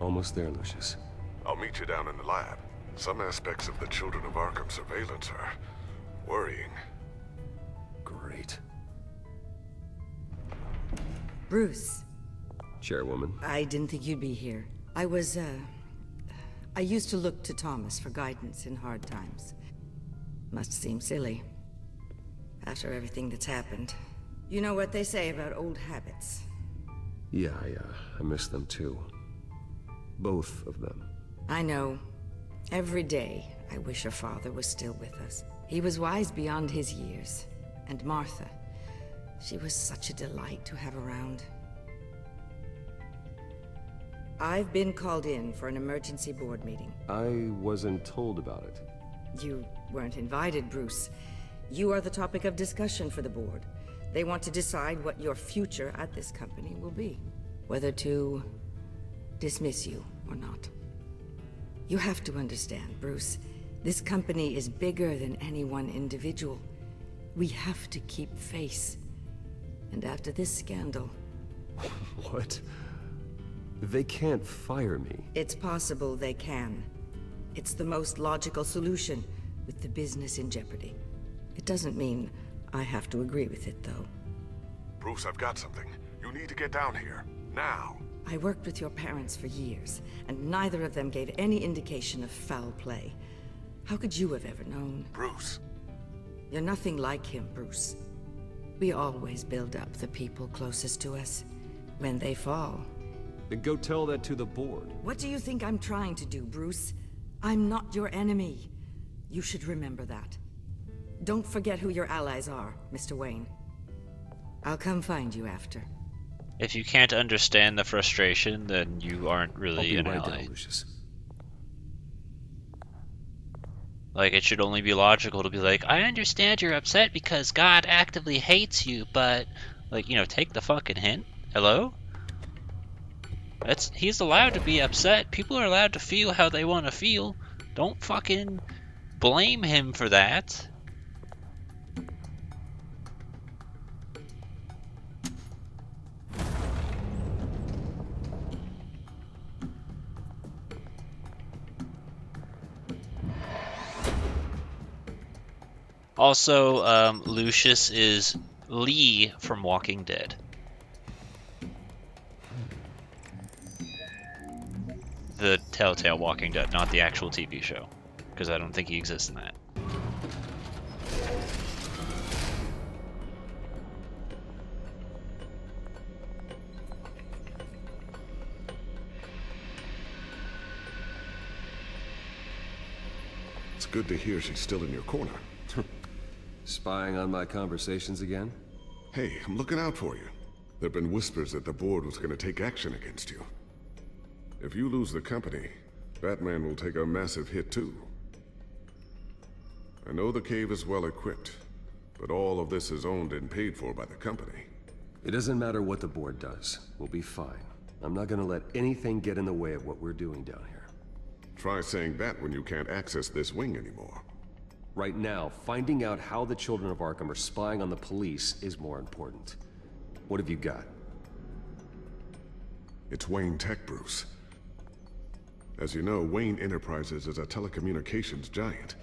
Almost there, Lucius. I'll meet you down in the lab. Some aspects of the Children of Arkham surveillance are worrying. Great. Bruce, Chairwoman. I didn't think you'd be here. I used to look to Thomas for guidance in hard times. Must seem silly. After everything that's happened. You know what they say about old habits. Yeah, I miss them too. Both of them. I know. Every day, I wish your father was still with us. He was wise beyond his years. And Martha, she was such a delight to have around. I've been called in for an emergency board meeting. I wasn't told about it. You weren't invited, Bruce. You are the topic of discussion for the board. They want to decide what your future at this company will be. Whether to dismiss you or not. You have to understand, Bruce. This company is bigger than any one individual. We have to keep face. And after this scandal... What? They can't fire me. It's possible they can. It's the most logical solution, with the business in jeopardy. It doesn't mean I have to agree with it, though. Bruce, I've got something. You need to get down here. Now. I worked with your parents for years, and neither of them gave any indication of foul play. How could you have ever known? Bruce. You're nothing like him, Bruce. We always build up the people closest to us. When they fall... Then go tell that to the board. What do you think I'm trying to do, Bruce? I'm not your enemy. You should remember that. Don't forget who your allies are, Mr. Wayne. I'll come find you after. If you can't understand the frustration, then you aren't I'll really be an right ally. down, Lucius. Like, it should only be logical to be like, I understand you're upset because God actively hates you, but, like, you know, take the fucking hint. Hello? He's allowed to be upset. People are allowed to feel how they want to feel. Don't fucking blame him for that. Also, Lucius is Lee from Walking Dead. The Telltale Walking Dead, not the actual TV show, because I don't think he exists in that. It's good to hear she's still in your corner. Spying on my conversations again? Hey, I'm looking out for you. There've been whispers that the board was going to take action against you. If you lose the company, Batman will take a massive hit too. I know the cave is well equipped, but all of this is owned and paid for by the company. It doesn't matter what the board does. We'll be fine. I'm not gonna let anything get in the way of what we're doing down here. Try saying that when you can't access this wing anymore. Right now, finding out how the Children of Arkham are spying on the police is more important. What have you got? It's Wayne Tech, Bruce. As you know, Wayne Enterprises is a telecommunications giant.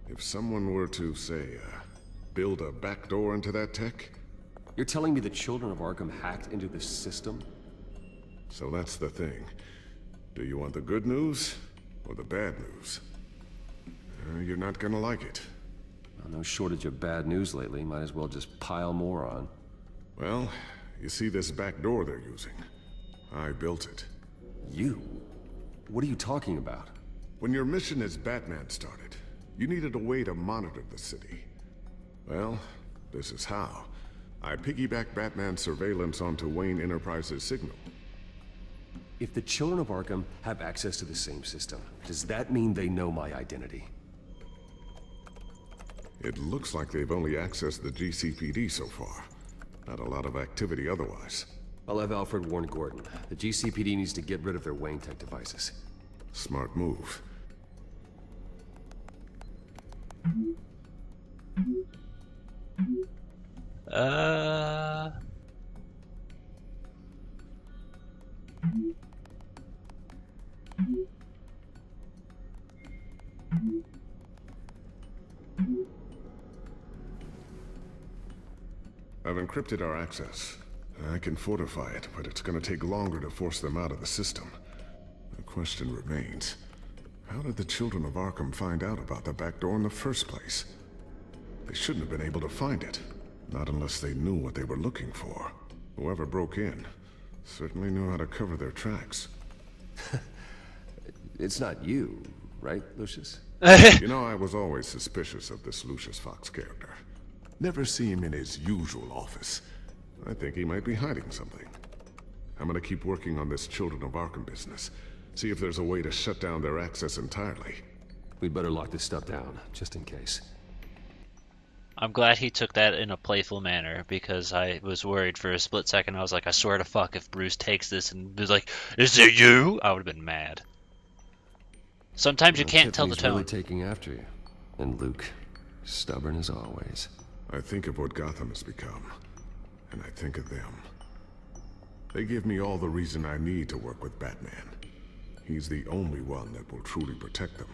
If someone were to, say, build a backdoor into that tech... You're telling me the Children of Arkham hacked into this system? So that's the thing. Do you want the good news or the bad news? You're not gonna like it. Well, no shortage of bad news lately. Might as well just pile more on. Well, you see this back door they're using? I built it. You? What are you talking about? When your mission as Batman started, you needed a way to monitor the city. Well, this is how. I piggybacked Batman's surveillance onto Wayne Enterprises' signal. If the Children of Arkham have access to the same system, does that mean they know my identity? It looks like they've only accessed the GCPD so far. Not a lot of activity otherwise. I'll have Alfred warn Gordon. The GCPD needs to get rid of their Wayne Tech devices. Smart move. I've encrypted our access. I can fortify it, but it's gonna take longer to force them out of the system. The question remains, how did the children of Arkham find out about the back door in the first place? They shouldn't have been able to find it. Not unless they knew what they were looking for. Whoever broke in certainly knew how to cover their tracks. It's not you, right, Lucius? You know, I was always suspicious of this Lucius Fox character. Never see him in his usual office. I think he might be hiding something. I'm gonna keep working on this Children of Arkham business. See if there's a way to shut down their access entirely. We'd better lock this stuff down, just in case. I'm glad he took that in a playful manner, because I was worried for a split second. I was like, I swear to fuck, if Bruce takes this and was like, "Is it you?" I would have been mad. Sometimes you can't tell the Tiffany's tone. really taking after you. And Luke, stubborn as always. I think of what Gotham has become, and I think of them. They give me all the reason I need to work with Batman. He's the only one that will truly protect them.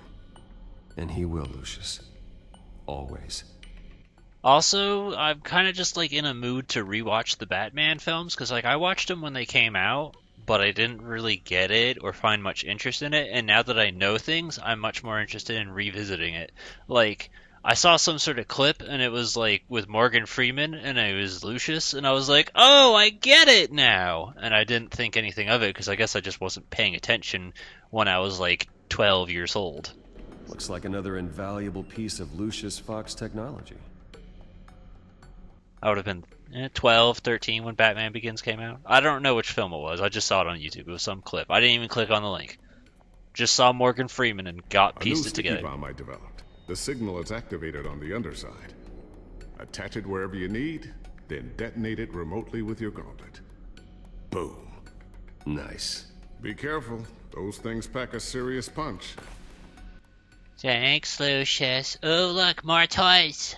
And he will, Lucius. Always. Also, I'm kind of just like in a mood to rewatch the Batman films, because like I watched them when they came out, but I didn't really get it or find much interest in it, and now that I know things, I'm much more interested in revisiting it. Like, I saw some sort of clip, and it was like with Morgan Freeman, and it was Lucius, and I was like, oh, I get it now! And I didn't think anything of it, because I guess I just wasn't paying attention when I was like 12 years old. Looks like another invaluable piece of Lucius Fox technology. I would have been 12, 13 when Batman Begins came out. I don't know which film it was. I just saw it on YouTube. It was some clip. I didn't even click on the link. Just saw Morgan Freeman and pieced it together. A new sticky bomb I developed. The signal is activated on the underside. Attach it wherever you need, then detonate it remotely with your gauntlet. Boom. Nice. Be careful. Those things pack a serious punch. Thanks, Lucius. Oh, look, more toys.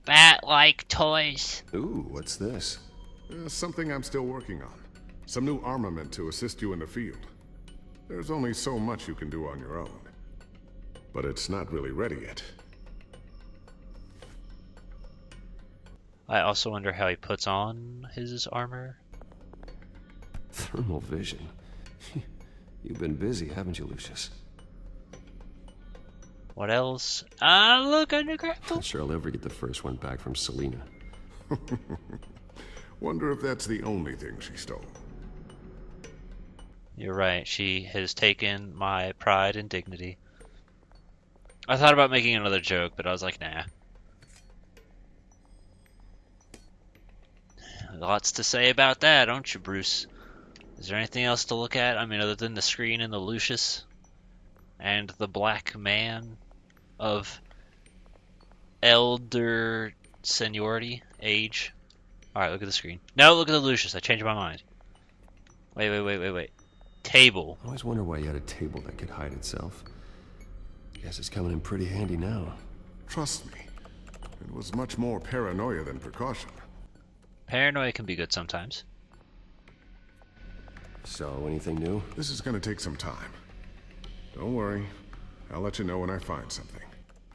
Bat-like toys. Ooh, what's this? Something I'm still working on. Some new armament to assist you in the field. There's only so much you can do on your own. But it's not really ready yet. I also wonder how he puts on his armor. Thermal vision. You've been busy, haven't you, Lucius? What else? Ah, look, a new grapple. Not sure I'll ever get the first one back from Selina. Wonder if that's the only thing she stole. You're right. She has taken my pride and dignity. I thought about making another joke, but I was like, nah. Lots to say about that, don't you, Bruce? Is there anything else to look at? I mean, other than the screen and the Lucius and the black man of elder seniority, age. Alright, look at the screen. No, look at the Lucius. I changed my mind. Wait. Table. I always wonder why you had a table that could hide itself. Guess it's coming in pretty handy now. Trust me, it was much more paranoia than precaution. Paranoia can be good sometimes. So, anything new? This is gonna take some time. Don't worry, I'll let you know when I find something.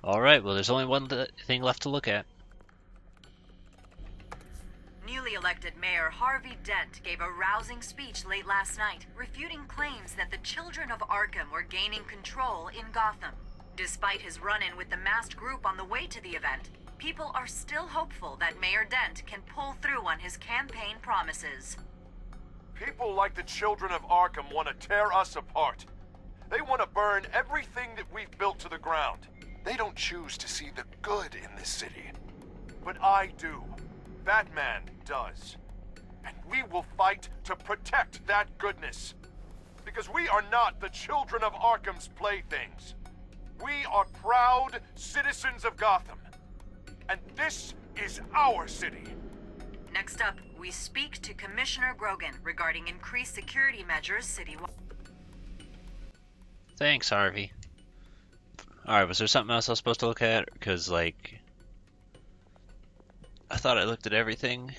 Alright, well there's only one thing left to look at. Newly elected Mayor Harvey Dent gave a rousing speech late last night, refuting claims that the children of Arkham were gaining control in Gotham. Despite his run-in with the masked group on the way to the event, people are still hopeful that Mayor Dent can pull through on his campaign promises. People like the children of Arkham want to tear us apart. They want to burn everything that we've built to the ground. They don't choose to see the good in this city. But I do. Batman does. And we will fight to protect that goodness. Because we are not the children of Arkham's playthings. We are proud citizens of Gotham. And this is our city. Next up, we speak to Commissioner Grogan regarding increased security measures citywide. Thanks, Harvey. Alright, was there something else I was supposed to look at? Because, like, I thought I looked at everything.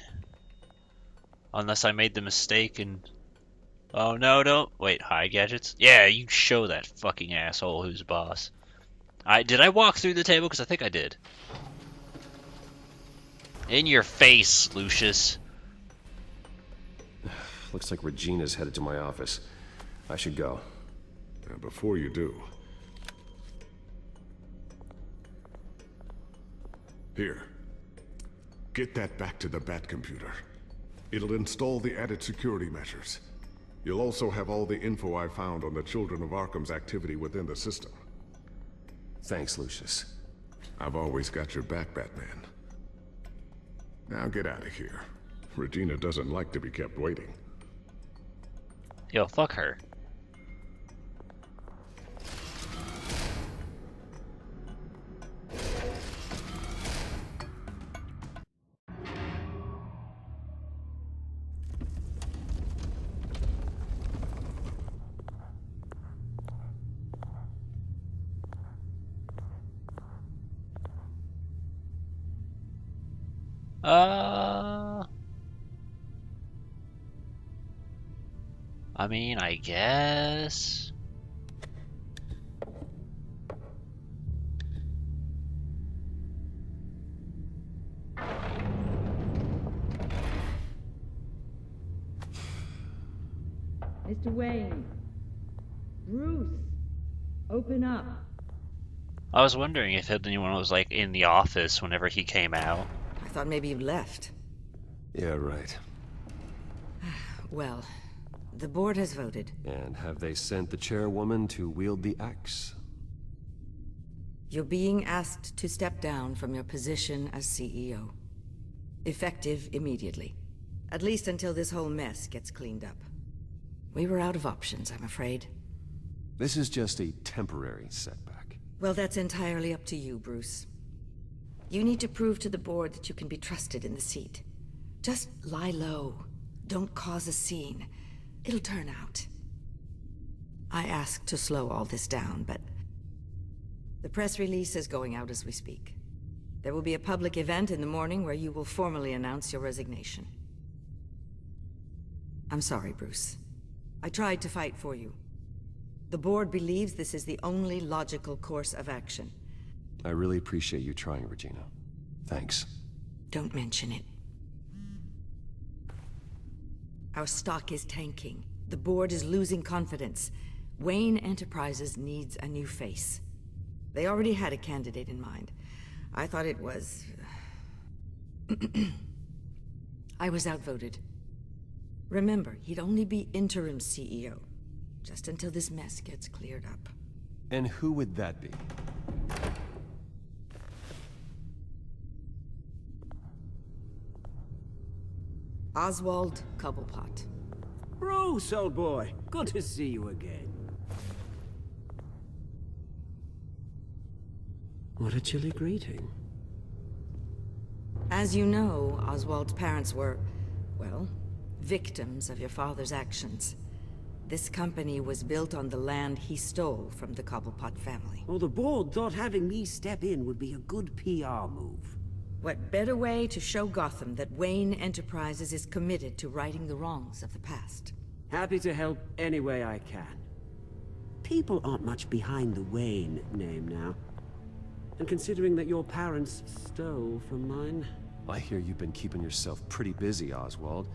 Unless I made the mistake and Oh no, don't wait. Hi, gadgets. Yeah, you show that fucking asshole who's boss. Did I walk through the table? Because I think I did. In your face, Lucius. Looks like Regina's headed to my office. I should go. Now, before you do... Here. Get that back to the Bat computer. It'll install the added security measures. You'll also have all the info I found on the Children of Arkham's activity within the system. Thanks, Lucius. I've always got your back, Batman. Now get out of here. Regina doesn't like to be kept waiting. Yo, fuck her. I mean, I guess. Mr. Wayne. Bruce. Open up. I was wondering if anyone was like in the office whenever he came out. I thought maybe you left. Yeah, right. Well, the board has voted. And have they sent the chairwoman to wield the axe? You're being asked to step down from your position as CEO. Effective immediately. At least until this whole mess gets cleaned up. We were out of options, I'm afraid. This is just a temporary setback. Well, that's entirely up to you, Bruce. You need to prove to the board that you can be trusted in the seat. Just lie low. Don't cause a scene. It'll turn out. I asked to slow all this down, but... the press release is going out as we speak. There will be a public event in the morning where you will formally announce your resignation. I'm sorry, Bruce. I tried to fight for you. The board believes this is the only logical course of action. I really appreciate you trying, Regina. Thanks. Don't mention it. Our stock is tanking. The board is losing confidence. Wayne Enterprises needs a new face. They already had a candidate in mind. I thought it was... I was outvoted. Remember, he'd only be interim CEO. Just until this mess gets cleared up. And who would that be? Oswald Cobblepot. Bruce, old boy. Good to see you again. What a chilly greeting. As you know, Oswald's parents were, well, victims of your father's actions. This company was built on the land he stole from the Cobblepot family. Well, the board thought having me step in would be a good PR move. What better way to show Gotham that Wayne Enterprises is committed to righting the wrongs of the past? Happy to help any way I can. People aren't much behind the Wayne name now. And considering that your parents stole from mine... I hear you've been keeping yourself pretty busy, Oswald.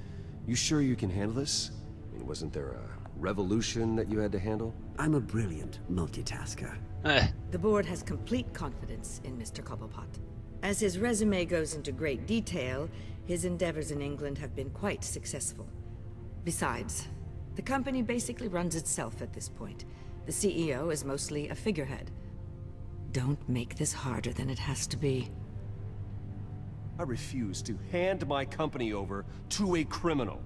You sure you can handle this? I mean, wasn't there a revolution that you had to handle? I'm a brilliant multitasker. The board has complete confidence in Mr. Cobblepot. As his resume goes into great detail, his endeavors in England have been quite successful. Besides, the company basically runs itself at this point. The CEO is mostly a figurehead. Don't make this harder than it has to be. I refuse to hand my company over to a criminal.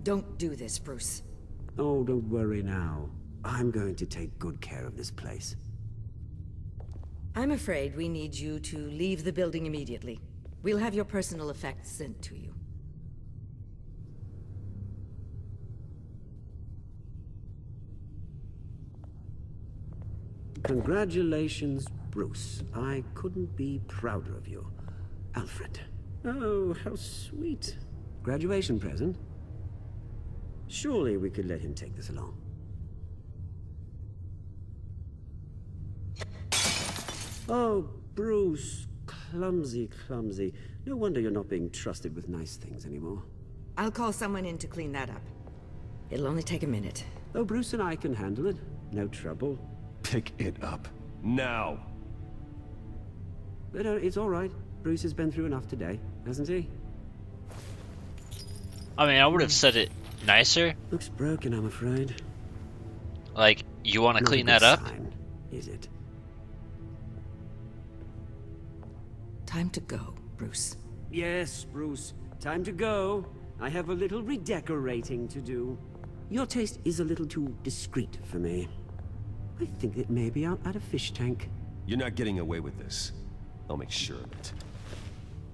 Don't do this, Bruce. Oh, don't worry now. I'm going to take good care of this place. I'm afraid we need you to leave the building immediately. We'll have your personal effects sent to you. Congratulations, Bruce. I couldn't be prouder of you. Alfred. Oh, how sweet. Graduation present? Surely we could let him take this along. Oh, Bruce. Clumsy, clumsy. No wonder you're not being trusted with nice things anymore. I'll call someone in to clean that up. It'll only take a minute. Oh, Bruce and I can handle it. No trouble. Pick it up. Now! But it's all right. Bruce has been through enough today, hasn't he? I mean, I would have said it nicer. Looks broken, I'm afraid. Like, you want to Not a clean good that up? sign, is it? Time to go, Bruce. Yes, Bruce. Time to go. I have a little redecorating to do. Your taste is a little too discreet for me. I think it may be out at a fish tank. You're not getting away with this. I'll make sure of it.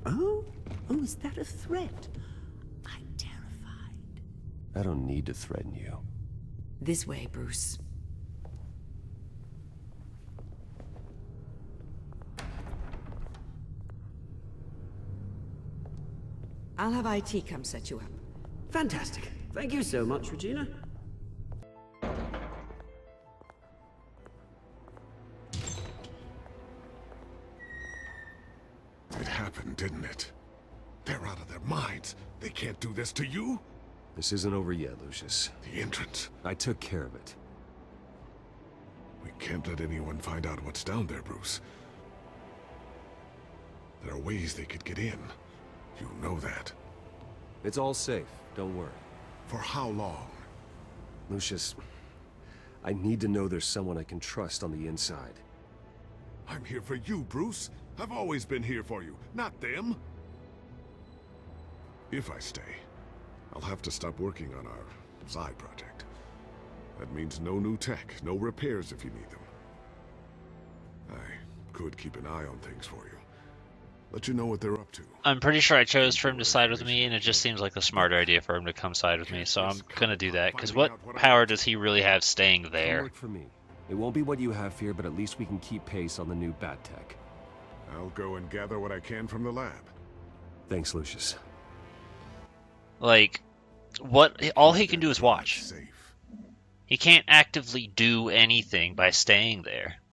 Oh? Oh, is that a threat? I'm terrified. I don't need to threaten you. This way, Bruce. I'll have IT come set you up. Fantastic. Thank you so much, Regina. It happened, didn't it? They're out of their minds. They can't do this to you. This isn't over yet, Lucius. The entrance. I took care of it. We can't let anyone find out what's down there, Bruce. There are ways they could get in. You know that. It's all safe. Don't worry. For how long? Lucius, I need to know there's someone I can trust on the inside. I'm here for you, Bruce. I've always been here for you, not them. If I stay, I'll have to stop working on our side project. That means no new tech, no repairs if you need them. I could keep an eye on things for you. Let you know what they're up to. I'm pretty sure I chose for him to side with me, and it just seems like a smart idea for him to come side with me, so I'm gonna do that, because what power does he really have staying It'll there? work for me. It won't be what you have here, but at least we can keep pace on the new bat tech. I'll go and gather what I can from the lab. Thanks, Lucius. Like, what? All he can do is watch. Safe. He can't actively do anything by staying there.